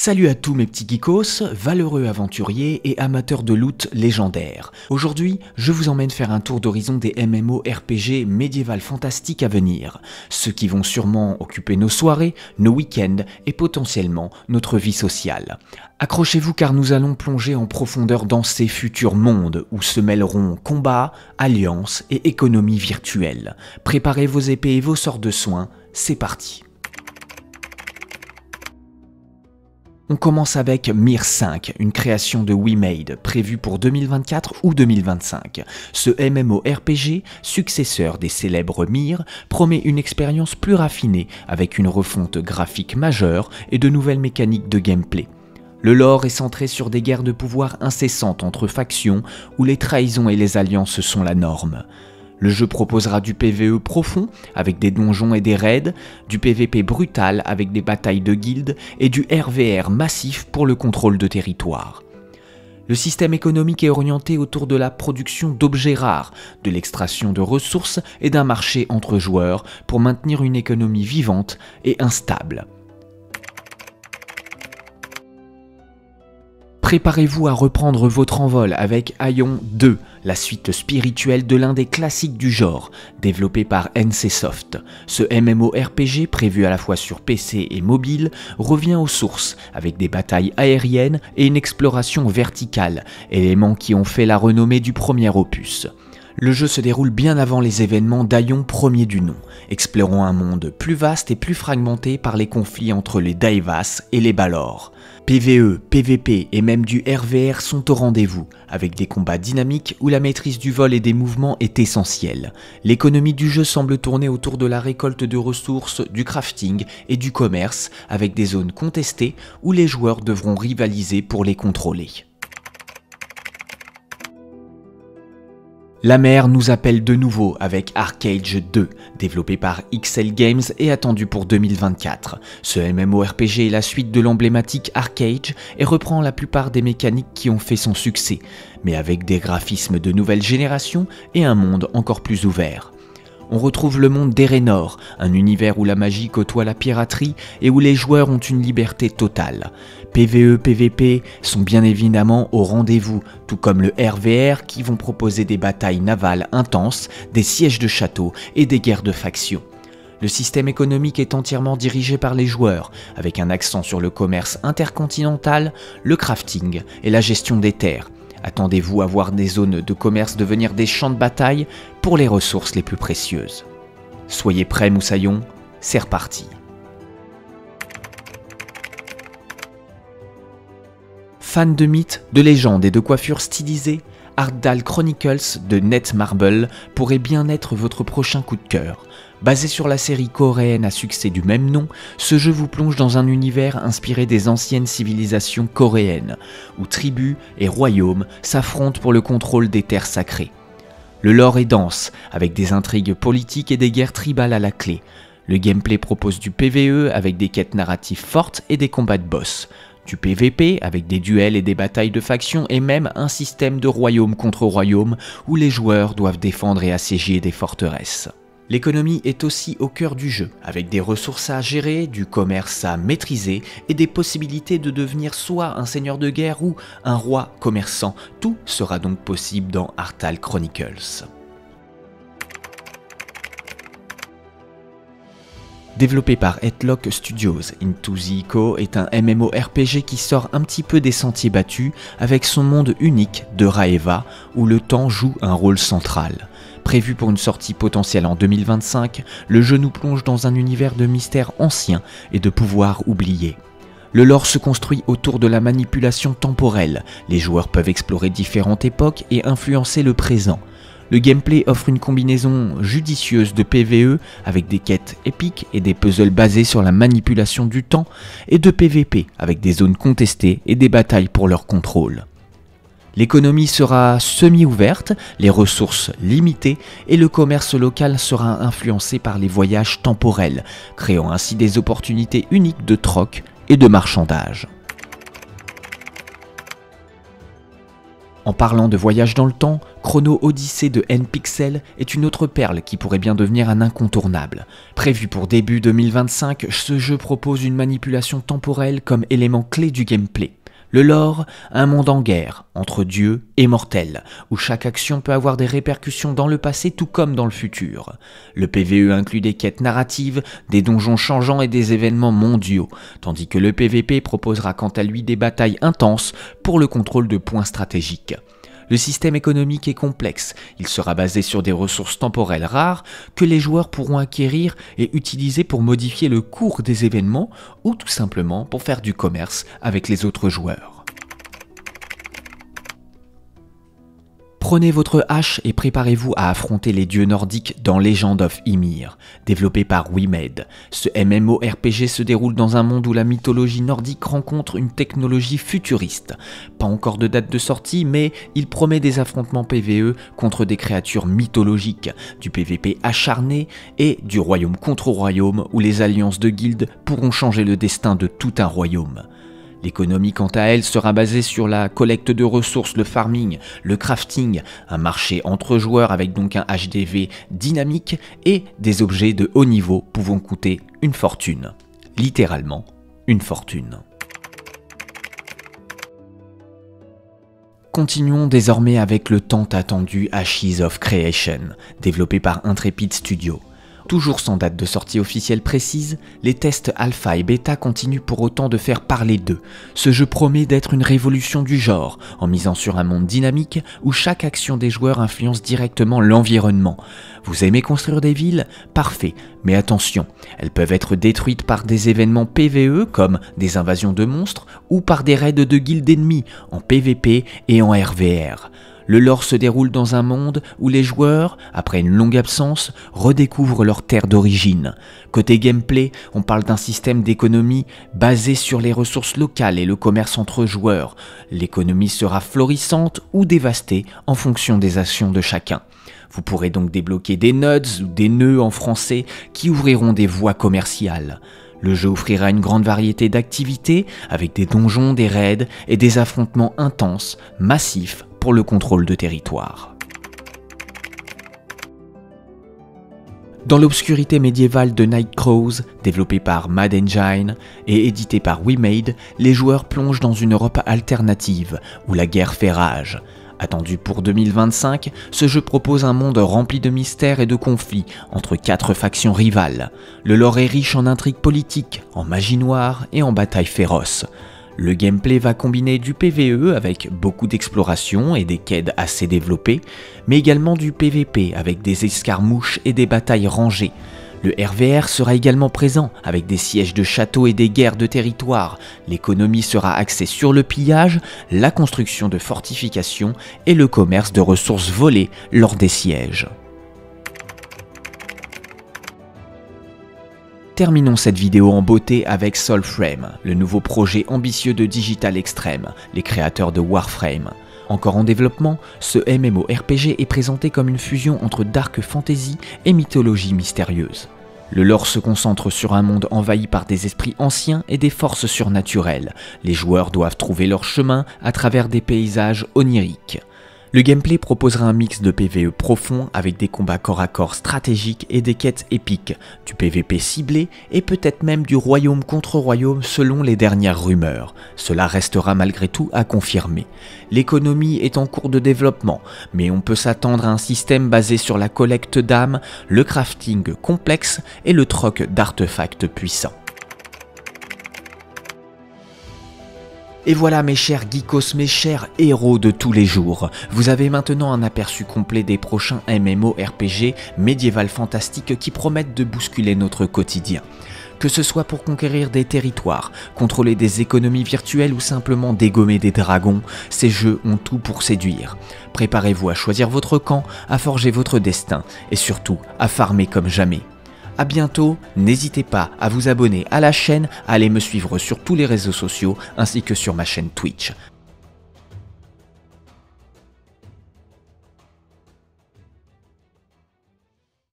Salut à tous mes petits geekos, valeureux aventuriers et amateurs de loot légendaires. Aujourd'hui, je vous emmène faire un tour d'horizon des MMORPG médiéval fantastiques à venir. Ceux qui vont sûrement occuper nos soirées, nos week-ends et potentiellement notre vie sociale. Accrochez-vous car nous allons plonger en profondeur dans ces futurs mondes où se mêleront combat, alliances et économie virtuelle. Préparez vos épées et vos sorts de soins, c'est parti. On commence avec Myr 5, une création de WeMade, prévue pour 2024 ou 2025. Ce MMORPG, successeur des célèbres Myr, promet une expérience plus raffinée, avec une refonte graphique majeure et de nouvelles mécaniques de gameplay. Le lore est centré sur des guerres de pouvoir incessantes entre factions, où les trahisons et les alliances sont la norme. Le jeu proposera du PvE profond avec des donjons et des raids, du PvP brutal avec des batailles de guildes et du RVR massif pour le contrôle de territoire. Le système économique est orienté autour de la production d'objets rares, de l'extraction de ressources et d'un marché entre joueurs pour maintenir une économie vivante et instable. Préparez-vous à reprendre votre envol avec Aion 2, la suite spirituelle de l'un des classiques du genre, développé par NCSoft. Ce MMORPG, prévu à la fois sur PC et mobile, revient aux sources, avec des batailles aériennes et une exploration verticale, éléments qui ont fait la renommée du premier opus. Le jeu se déroule bien avant les événements d'Aion premier du nom, explorant un monde plus vaste et plus fragmenté par les conflits entre les Daevas et les Balor. PvE, PvP et même du RVR sont au rendez-vous, avec des combats dynamiques où la maîtrise du vol et des mouvements est essentielle. L'économie du jeu semble tourner autour de la récolte de ressources, du crafting et du commerce, avec des zones contestées où les joueurs devront rivaliser pour les contrôler. La mer nous appelle de nouveau avec Arcade 2, développé par XL Games et attendu pour 2024. Ce MMORPG est la suite de l'emblématique Arcade et reprend la plupart des mécaniques qui ont fait son succès, mais avec des graphismes de nouvelle génération et un monde encore plus ouvert. On retrouve le monde d'Erenor, un univers où la magie côtoie la piraterie et où les joueurs ont une liberté totale. PvE, PvP sont bien évidemment au rendez-vous, tout comme le RVR qui vont proposer des batailles navales intenses, des sièges de châteaux et des guerres de factions. Le système économique est entièrement dirigé par les joueurs, avec un accent sur le commerce intercontinental, le crafting et la gestion des terres. Attendez-vous à voir des zones de commerce devenir des champs de bataille pour les ressources les plus précieuses. Soyez prêts moussaillons, c'est reparti. Fans de mythes, de légendes et de coiffures stylisées, Arthdal Chronicles de Netmarble pourrait bien être votre prochain coup de cœur. Basé sur la série coréenne à succès du même nom, ce jeu vous plonge dans un univers inspiré des anciennes civilisations coréennes, où tribus et royaumes s'affrontent pour le contrôle des terres sacrées. Le lore est dense, avec des intrigues politiques et des guerres tribales à la clé. Le gameplay propose du PvE avec des quêtes narratives fortes et des combats de boss. Du PvP avec des duels et des batailles de factions et même un système de royaume contre royaume où les joueurs doivent défendre et assiéger des forteresses. L'économie est aussi au cœur du jeu, avec des ressources à gérer, du commerce à maîtriser et des possibilités de devenir soit un seigneur de guerre ou un roi commerçant. Tout sera donc possible dans Arthdal Chronicles. Développé par Headlock Studios, Into the Echo est un MMORPG qui sort un petit peu des sentiers battus avec son monde unique de Raeva où le temps joue un rôle central. Prévu pour une sortie potentielle en 2025, le jeu nous plonge dans un univers de mystères anciens et de pouvoirs oubliés. Le lore se construit autour de la manipulation temporelle, les joueurs peuvent explorer différentes époques et influencer le présent. Le gameplay offre une combinaison judicieuse de PvE avec des quêtes épiques et des puzzles basés sur la manipulation du temps et de PvP avec des zones contestées et des batailles pour leur contrôle. L'économie sera semi-ouverte, les ressources limitées et le commerce local sera influencé par les voyages temporels, créant ainsi des opportunités uniques de troc et de marchandage. En parlant de voyage dans le temps, Chrono Odyssey de N-Pixel est une autre perle qui pourrait bien devenir un incontournable. Prévu pour début 2025, ce jeu propose une manipulation temporelle comme élément clé du gameplay. Le lore, un monde en guerre, entre dieux et mortels, où chaque action peut avoir des répercussions dans le passé tout comme dans le futur. Le PvE inclut des quêtes narratives, des donjons changeants et des événements mondiaux, tandis que le PvP proposera quant à lui des batailles intenses pour le contrôle de points stratégiques. Le système économique est complexe, il sera basé sur des ressources temporelles rares que les joueurs pourront acquérir et utiliser pour modifier le cours des événements ou tout simplement pour faire du commerce avec les autres joueurs. Prenez votre hache et préparez-vous à affronter les dieux nordiques dans Legend of Ymir, développé par WeMade. Ce MMORPG se déroule dans un monde où la mythologie nordique rencontre une technologie futuriste. Pas encore de date de sortie, mais il promet des affrontements PvE contre des créatures mythologiques, du PvP acharné et du royaume contre royaume où les alliances de guildes pourront changer le destin de tout un royaume. L'économie, quant à elle, sera basée sur la collecte de ressources, le farming, le crafting, un marché entre joueurs avec donc un HDV dynamique et des objets de haut niveau pouvant coûter une fortune. Littéralement, une fortune. Continuons désormais avec le tant attendu Ashes of Creation, développé par Intrepid Studio. Toujours sans date de sortie officielle précise, les tests alpha et bêta continuent pour autant de faire parler d'eux. Ce jeu promet d'être une révolution du genre, en misant sur un monde dynamique où chaque action des joueurs influence directement l'environnement. Vous aimez construire des villes? Parfait, mais attention, elles peuvent être détruites par des événements PvE comme des invasions de monstres ou par des raids de guildes ennemies en PvP et en RVR. Le lore se déroule dans un monde où les joueurs, après une longue absence, redécouvrent leur terre d'origine. Côté gameplay, on parle d'un système d'économie basé sur les ressources locales et le commerce entre joueurs. L'économie sera florissante ou dévastée en fonction des actions de chacun. Vous pourrez donc débloquer des nodes ou des nœuds en français qui ouvriront des voies commerciales. Le jeu offrira une grande variété d'activités avec des donjons, des raids et des affrontements intenses, massifs, pour le contrôle de territoire. Dans l'obscurité médiévale de Nightcrawls, développé par Mad Engine et édité par WeMade, les joueurs plongent dans une Europe alternative où la guerre fait rage. Attendu pour 2025, ce jeu propose un monde rempli de mystères et de conflits entre 4 factions rivales. Le lore est riche en intrigues politiques, en magie noire et en batailles féroces. Le gameplay va combiner du PvE avec beaucoup d'exploration et des quêtes assez développées, mais également du PvP avec des escarmouches et des batailles rangées. Le RVR sera également présent avec des sièges de châteaux et des guerres de territoire. L'économie sera axée sur le pillage, la construction de fortifications et le commerce de ressources volées lors des sièges. Terminons cette vidéo en beauté avec Soulframe, le nouveau projet ambitieux de Digital Extreme, les créateurs de Warframe. Encore en développement, ce MMORPG est présenté comme une fusion entre dark fantasy et mythologie mystérieuse. Le lore se concentre sur un monde envahi par des esprits anciens et des forces surnaturelles. Les joueurs doivent trouver leur chemin à travers des paysages oniriques. Le gameplay proposera un mix de PvE profond avec des combats corps à corps stratégiques et des quêtes épiques, du PvP ciblé et peut-être même du royaume contre royaume selon les dernières rumeurs. Cela restera malgré tout à confirmer. L'économie est en cours de développement, mais on peut s'attendre à un système basé sur la collecte d'âmes, le crafting complexe et le troc d'artefacts puissants. Et voilà mes chers geekos, mes chers héros de tous les jours, vous avez maintenant un aperçu complet des prochains MMORPG médiéval fantastiques qui promettent de bousculer notre quotidien. Que ce soit pour conquérir des territoires, contrôler des économies virtuelles ou simplement dégommer des dragons, ces jeux ont tout pour séduire. Préparez-vous à choisir votre camp, à forger votre destin et surtout à farmer comme jamais. A bientôt, n'hésitez pas à vous abonner à la chaîne, à aller me suivre sur tous les réseaux sociaux ainsi que sur ma chaîne Twitch.